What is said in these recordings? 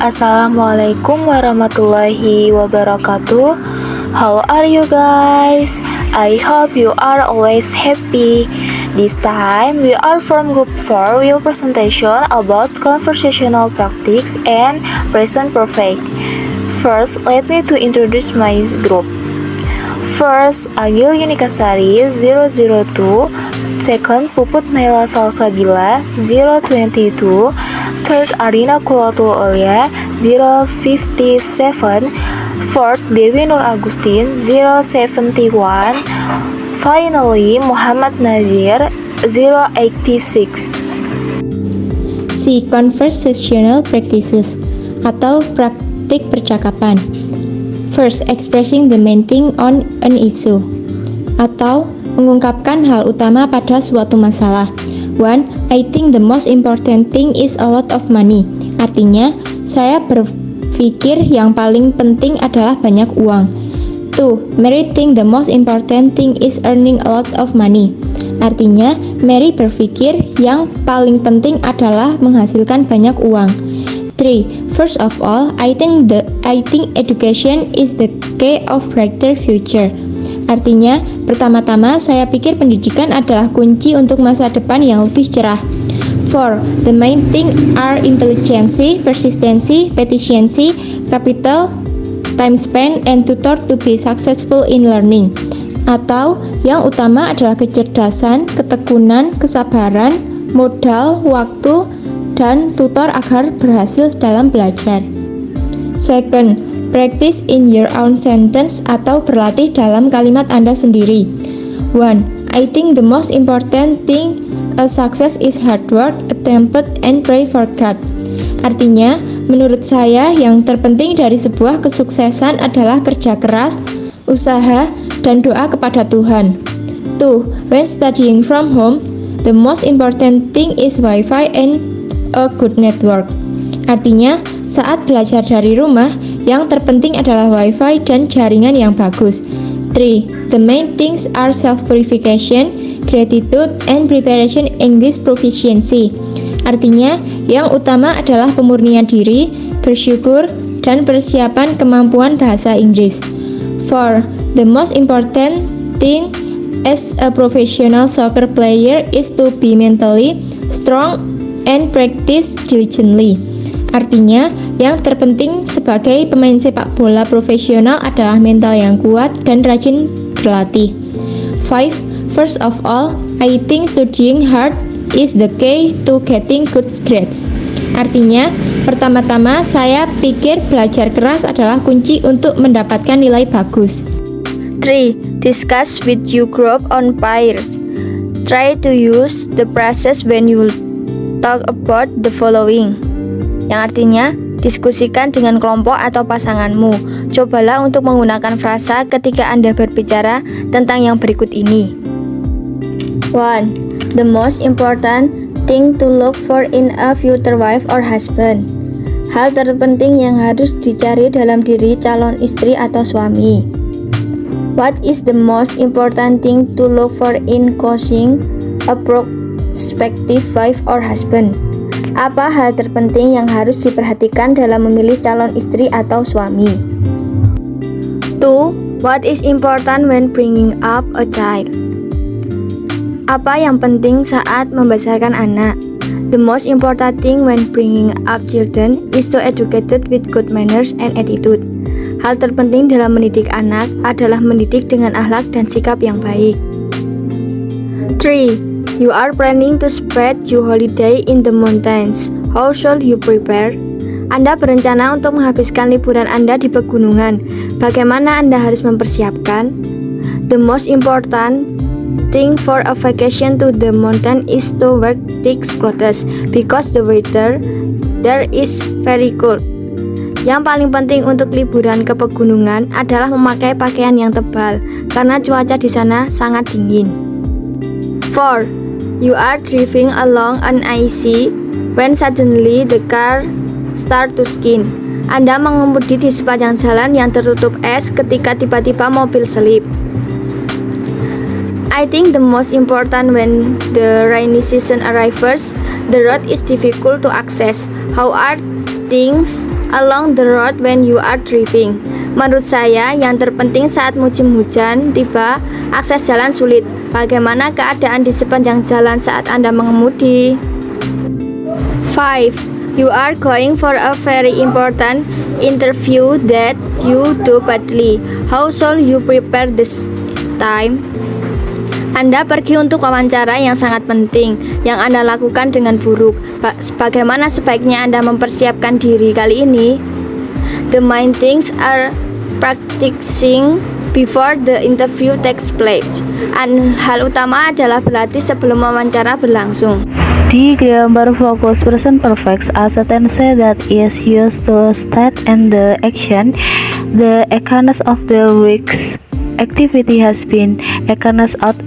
Assalamualaikum warahmatullahi wabarakatuh. How are you guys? I hope you are always happy. This time we are from group 4 with presentation about conversational practice and present perfect. First, let me to introduce my group. First, Agil Yunikasari 002. Second, Puput Naila Salsabila 022. Third, Arina Kulatul Olia 057. Fourth, Dewi Nur Agustin 071. Finally, Muhammad Nazir 086. C. Conversational practices atau praktik percakapan. First, expressing the main thing on an issue atau mengungkapkan hal utama pada suatu masalah. 1. I think the most important thing is a lot of money. Artinya, saya berpikir yang paling penting adalah banyak uang. 2. Mary think the most important thing is earning a lot of money. Artinya, Mary berpikir yang paling penting adalah menghasilkan banyak uang. 3. First of all, I think education is the key of brighter future. Artinya, pertama-tama saya pikir pendidikan adalah kunci untuk masa depan yang lebih cerah. 4. The main thing are intelligence, persistency, patience, capital, time spent, and tutor to be successful in learning. Atau yang utama adalah kecerdasan, ketekunan, kesabaran, modal, waktu, dan tutor agar berhasil dalam belajar. Second, practice in your own sentence atau berlatih dalam kalimat Anda sendiri. 1. I think the most important thing a success is hard work, attempt, and pray for God. Artinya, menurut saya yang terpenting dari sebuah kesuksesan adalah kerja keras, usaha, dan doa kepada Tuhan. 2. When studying from home, the most important thing is Wi-Fi and a good network. Artinya, saat belajar dari rumah, yang terpenting adalah Wi-Fi dan jaringan yang bagus. 3. The main things are self-purification, gratitude, and preparation English proficiency. Artinya, yang utama adalah pemurnian diri, bersyukur, dan persiapan kemampuan bahasa Inggris. 4. The most important thing as a professional soccer player is to be mentally strong and practice diligently. Artinya, yang terpenting sebagai pemain sepak bola profesional adalah mental yang kuat dan rajin berlatih. 5. First of all, I think studying hard is the key to getting good grades. Artinya, pertama-tama saya pikir belajar keras adalah kunci untuk mendapatkan nilai bagus. 3. Discuss with your group on peers. Try to use the phrases when you talk about the following. Yang artinya, diskusikan dengan kelompok atau pasanganmu. Cobalah untuk menggunakan frasa ketika Anda berbicara tentang yang berikut ini. 1. The most important thing to look for in a future wife or husband. Hal terpenting yang harus dicari dalam diri calon istri atau suami. What is the most important thing to look for in choosing a prospective wife or husband? Apa hal terpenting yang harus diperhatikan dalam memilih calon istri atau suami? 2. What is important when bringing up a child? Apa yang penting saat membesarkan anak? The most important thing when bringing up children is to educate with good manners and attitude. Hal terpenting dalam mendidik anak adalah mendidik dengan akhlak dan sikap yang baik. 3. You are planning to spend your holiday in the mountains. How should you prepare? Anda berencana untuk menghabiskan liburan Anda di pegunungan. Bagaimana Anda harus mempersiapkan? The most important thing for a vacation to the mountain is to wear thick clothes because the weather there is very cold. Yang paling penting untuk liburan ke pegunungan adalah memakai pakaian yang tebal karena cuaca di sana sangat dingin. 4. You are driving along an icy when suddenly the car start to skin. Anda mengemudi di sepanjang jalan yang tertutup es ketika tiba-tiba mobil selip. I think the most important when the rainy season arrives, the road is difficult to access. How are things along the road when you are driving. Menurut saya, yang terpenting saat musim hujan tiba, akses jalan sulit. Bagaimana keadaan di sepanjang jalan saat Anda mengemudi? 5. You are going for a very important interview that you do badly. How should you prepare this time? Anda pergi untuk wawancara yang sangat penting yang Anda lakukan dengan buruk. Bagaimana sebaiknya Anda mempersiapkan diri kali ini? The main things are practicing before the interview takes place. Hal utama adalah berlatih sebelum wawancara berlangsung. Di grammar focus present perfect as a tense that is used to state and the action. The occurrence of the week's activity has been carried out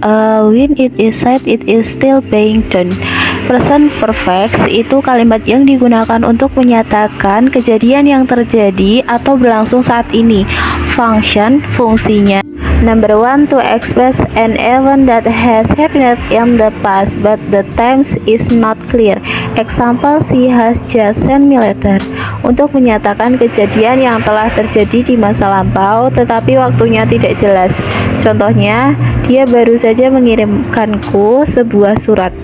when it is said it is still being done. Present perfect itu kalimat yang digunakan untuk menyatakan kejadian yang terjadi atau berlangsung saat ini. Function, fungsinya. Number 1, to express an event that has happened in the past but the time is not clear. Example, she has just sent me letter. Untuk menyatakan kejadian yang telah terjadi di masa lampau tetapi waktunya tidak jelas. Contohnya, dia baru saja mengirimkanku sebuah surat.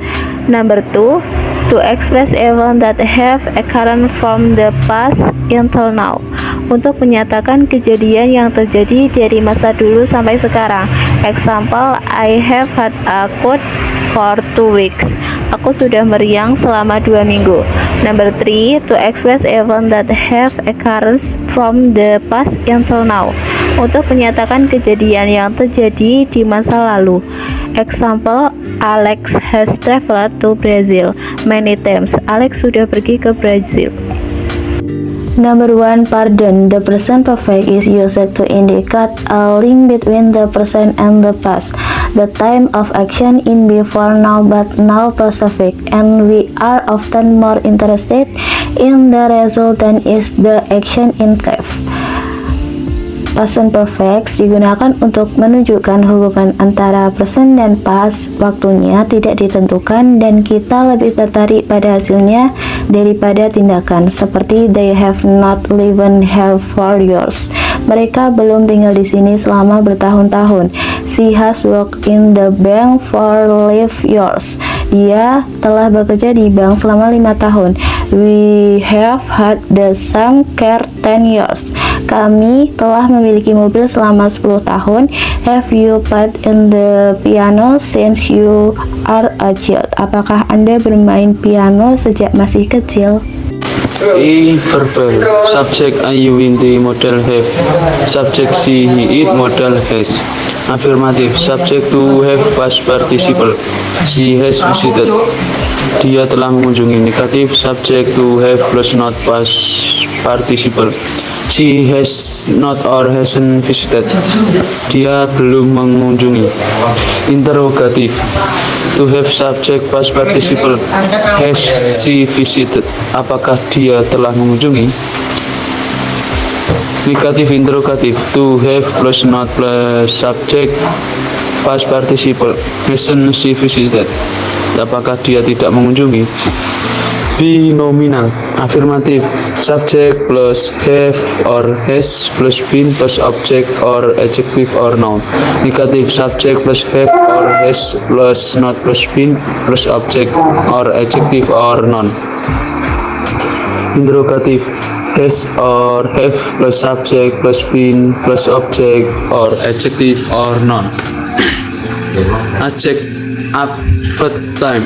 Number 2, to express event that have occurred from the past until now. Untuk menyatakan kejadian yang terjadi dari masa dulu sampai sekarang. Example, I have had a cold for 2 weeks. Aku sudah meriang selama 2 minggu. Number 3, to express event that have occurred from the past until now. Untuk menyatakan kejadian yang terjadi di masa lalu. Example, Alex has traveled to Brazil many times. Alex sudah pergi ke Brazil. Number 1, pardon. The present perfect is used to indicate a link between the present and the past. The time of action in before now but now specific, and we are often more interested in the result than is the action itself. Present perfect digunakan untuk menunjukkan hubungan antara present dan past. Waktunya tidak ditentukan dan kita lebih tertarik pada hasilnya daripada tindakan. Seperti they have not lived here for years. Mereka belum tinggal di sini selama bertahun-tahun. She has worked in the bank for 5 years. Dia telah bekerja di bank selama 5 tahun. We have had the same car 10 years. Kami telah memiliki mobil selama 10 tahun. Have you played in the piano since you are a child? Apakah Anda bermain piano sejak masih kecil? A. Verbal. Subject I, you, in the modal have. Subject she, he, it, modal has. Affirmative. Subject to have past participle. She has visited. Dia telah mengunjungi. Negatif. Subject to have plus not past participle. She has not or hasn't visited. Dia belum mengunjungi. Interrogative. To have subject past participle. Has she visited? Apakah dia telah mengunjungi? Negatif interrogative. To have plus not plus subject past participle. Hasn't she visited? Apakah dia tidak mengunjungi? Binominal. Affirmative. Subject plus have or has plus been plus object or adjective or noun. Negative. Subject plus have or has plus not plus been plus object or adjective or noun. Interrogative. Has or have plus subject plus been plus object or adjective or noun. Adject adverb time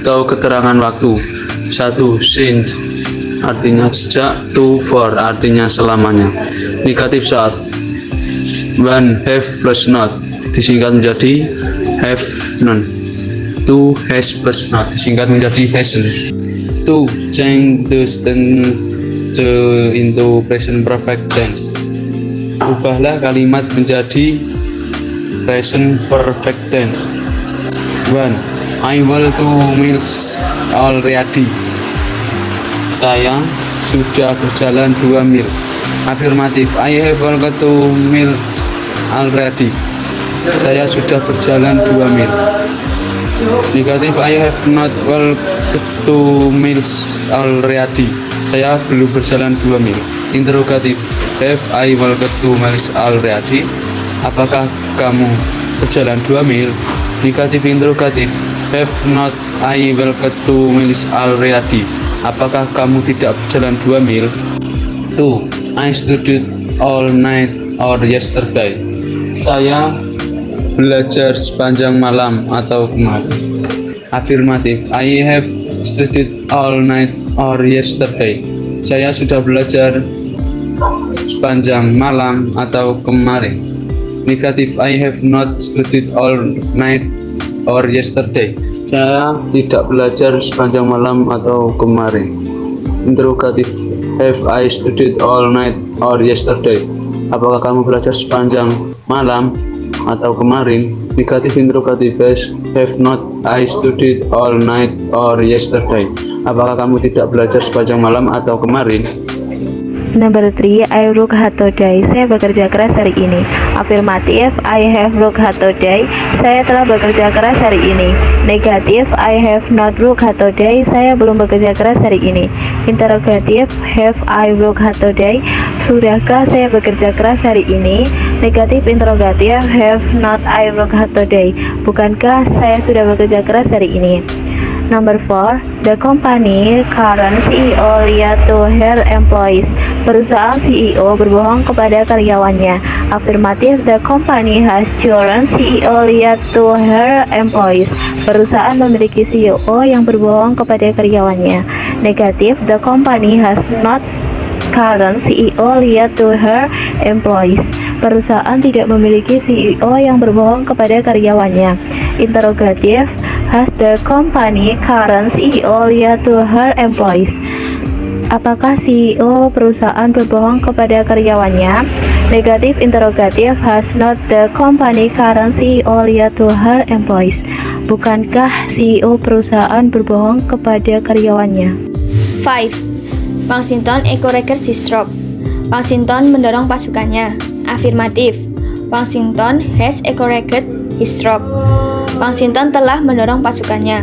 atau keterangan waktu. 1. Since artinya sejak. 2. For artinya selamanya. Negatif saat. 1. Have plus not disingkat menjadi have none. 2. Has plus not disingkat menjadi hasn't. 2. Change the tense into present perfect tense. Ubahlah kalimat menjadi present perfect tense. 1. I will 2 miles already. Saya sudah berjalan 2 mil. Afirmatif. I have walked 2 miles already. Saya sudah berjalan 2 mil. Negatif. I have not walked 2 miles already. Saya belum berjalan 2 mil. Interrogatif. Have I walked 2 miles already? Apakah kamu berjalan 2 mil? Negatif interrogatif. Have not I walked 2 miles already? Apakah kamu tidak berjalan 2 mil? 2. I studied all night or yesterday. Saya belajar sepanjang malam atau kemarin. Afirmatif. I have studied all night or yesterday. Saya sudah belajar sepanjang malam atau kemarin. Negatif. I have not studied all night or yesterday. Saya tidak belajar sepanjang malam atau kemarin. Interrogatif. Have I studied all night or yesterday? Apakah kamu belajar sepanjang malam atau kemarin? Negatif interrogatif. Have not I studied all night or yesterday? Apakah kamu tidak belajar sepanjang malam atau kemarin? Number 3, I work hard today. Saya bekerja keras hari ini. Afirmatif, I have worked hard today. Saya telah bekerja keras hari ini. Negatif, I have not worked hard today. Saya belum bekerja keras hari ini. Interrogatif, have I worked hard today? Sudahkah saya bekerja keras hari ini? Negatif interrogatif, have not I worked hard today? Bukankah saya sudah bekerja keras hari ini? Number 4, the company current CEO lied to her employees. Perusahaan CEO berbohong kepada karyawannya. Afirmatif, the company has current CEO lied to her employees. Perusahaan memiliki CEO yang berbohong kepada karyawannya. Negatif, the company has not current CEO lied to her employees. Perusahaan tidak memiliki CEO yang berbohong kepada karyawannya. Interrogatif, has the company current CEO lied to her employees? Apakah CEO perusahaan berbohong kepada karyawannya? Negatif interrogatif, has not the company current CEO lied to her employees? Bukankah CEO perusahaan berbohong kepada karyawannya? 5. Washington encourages his troops. Washington mendorong pasukannya. Afirmatif. Washington has encouraged his troops. Washington telah mendorong pasukannya.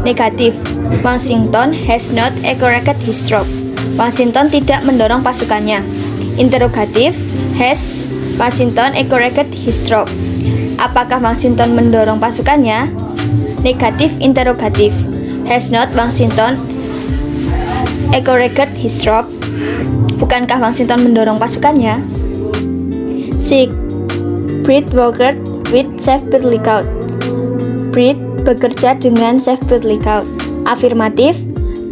Negatif. Washington has not encouraged his troops. Washington tidak mendorong pasukannya. Interrogatif. Has Washington encouraged his troops? Apakah Washington mendorong pasukannya? Negatif interrogatif. Has not Washington encouraged his troops? Bukankah Washington mendorong pasukannya? 6. Brett worked with safety lookout. Brett bekerja dengan safety lookout. Afirmatif.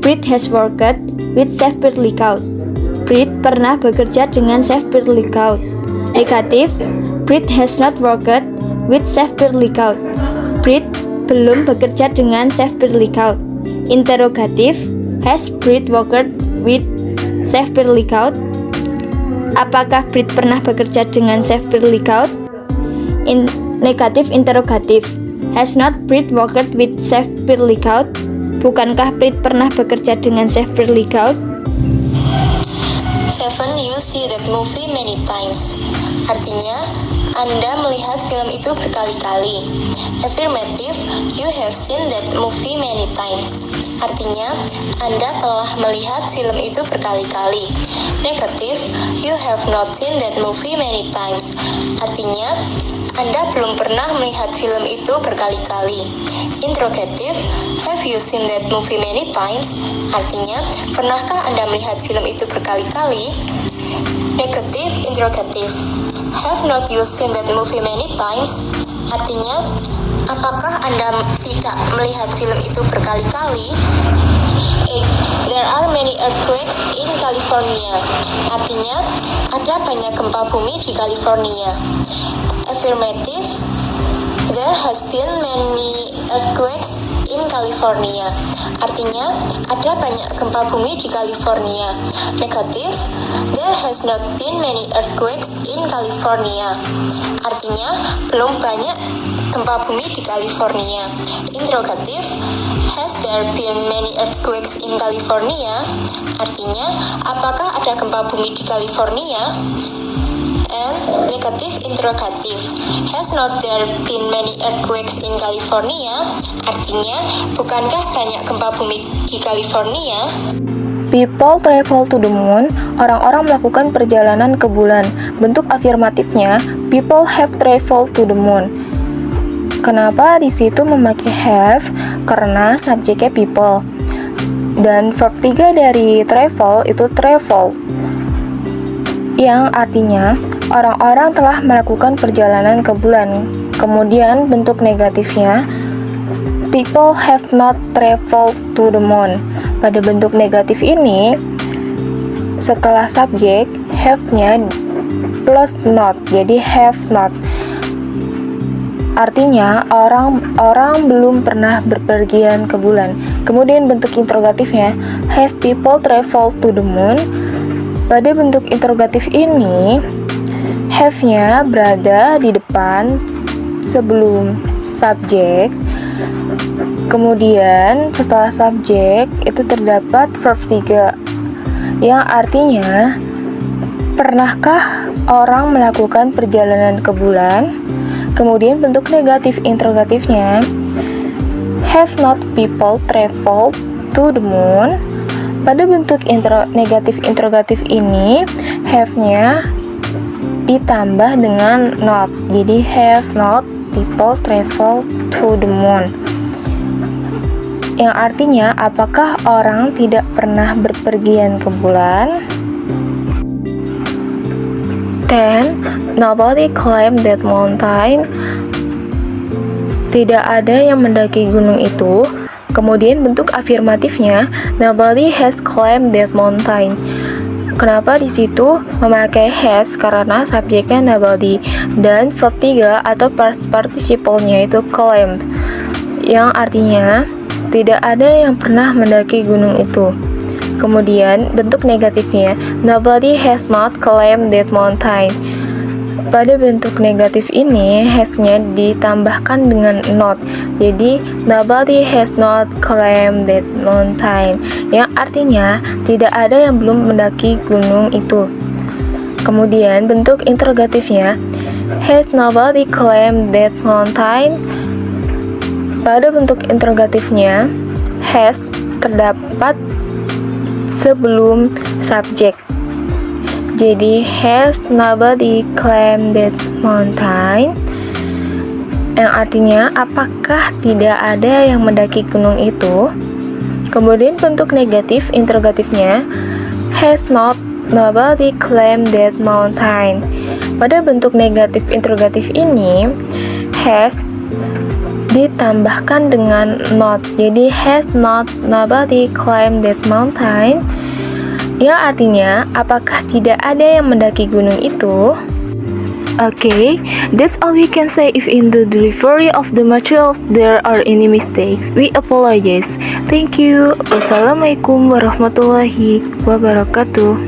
Brett has worked with safety lookout. Brett pernah bekerja dengan safety lookout. Negatif. Brett has not worked with safety lookout. Brett belum bekerja dengan safety lookout. Interrogatif. Has Brett worked with safety lookout? Apakah Brett pernah bekerja dengan safety lookout? Negatif interrogatif. Has not Brett worked with safety lookout? Bukankah Brett pernah bekerja dengan safety lookout? 7. You see that movie many times. Artinya, Anda melihat film itu berkali-kali. Affirmative, you have seen that movie many times. Artinya, Anda telah melihat film itu berkali-kali. Negative, you have not seen that movie many times. Artinya, Anda belum pernah melihat film itu berkali-kali. Interrogative, have you seen that movie many times? Artinya, pernahkah Anda melihat film itu berkali-kali? Negative interrogative, have not you seen that movie many times? Artinya, apakah Anda tidak melihat film itu berkali-kali? 8. There are many earthquakes in California. Artinya, ada banyak gempa bumi di California. Affirmative, there has been many earthquakes in California. Artinya, ada banyak gempa bumi di California. Negatif, there has not been many earthquakes in California. Artinya, belum banyak gempa bumi di California. Interrogatif, has there been many earthquakes in California? Artinya, apakah ada gempa bumi di California? And negatif interrogatif, has not there been many earthquakes in California? Artinya, bukankah banyak gempa bumi di California? People travel to the moon. Orang-orang melakukan perjalanan ke bulan. Bentuk afirmatifnya, people have traveled to the moon. Kenapa di situ memakai have? Karena subjeknya people. Dan verb 3 dari travel itu travel, yang artinya orang-orang telah melakukan perjalanan ke bulan. Kemudian bentuk negatifnya, people have not traveled to the moon. Pada bentuk negatif ini, setelah subjek, have-nya plus not, jadi have not. Artinya, orang belum pernah berpergian ke bulan. Kemudian bentuk interrogatifnya, have people traveled to the moon? Pada bentuk interrogatif ini, have-nya berada di depan sebelum subjek. Kemudian setelah subjek itu terdapat verb 3, yang artinya, pernahkah orang melakukan perjalanan ke bulan? Kemudian bentuk negatif interrogatifnya, have not people traveled to the moon? Pada bentuk negatif interrogatif ini, have-nya ditambah dengan not, jadi have not people traveled to the moon, yang artinya apakah orang tidak pernah berpergian ke bulan? 10. Nobody climbed that mountain. Tidak ada yang mendaki gunung itu. Kemudian bentuk afirmatifnya, nobody has climbed that mountain. Kenapa di situ memakai has? Karena subjeknya nobody dan verb 3 atau past participle-nya itu climbed, yang artinya tidak ada yang pernah mendaki gunung itu. Kemudian bentuk negatifnya, nobody has not climbed that mountain. Pada bentuk negatif ini, has-nya ditambahkan dengan not, jadi nobody has not climbed that mountain, yang artinya tidak ada yang belum mendaki gunung itu. Kemudian bentuk interrogatifnya, has nobody climbed that mountain? Pada bentuk interrogatifnya, has terdapat sebelum subjek. Jadi has nobody climbed that mountain, yang artinya apakah tidak ada yang mendaki gunung itu. Kemudian bentuk negatif interrogatifnya, has not nobody climbed that mountain. Pada bentuk negatif interrogatif ini, has ditambahkan dengan not, jadi has not nobody climbed that mountain, yang artinya apakah tidak ada yang mendaki gunung itu. Okay, that's all we can say. If in the delivery of the materials there are any mistakes, we apologize. Thank you. Wassalamualaikum warahmatullahi wabarakatuh.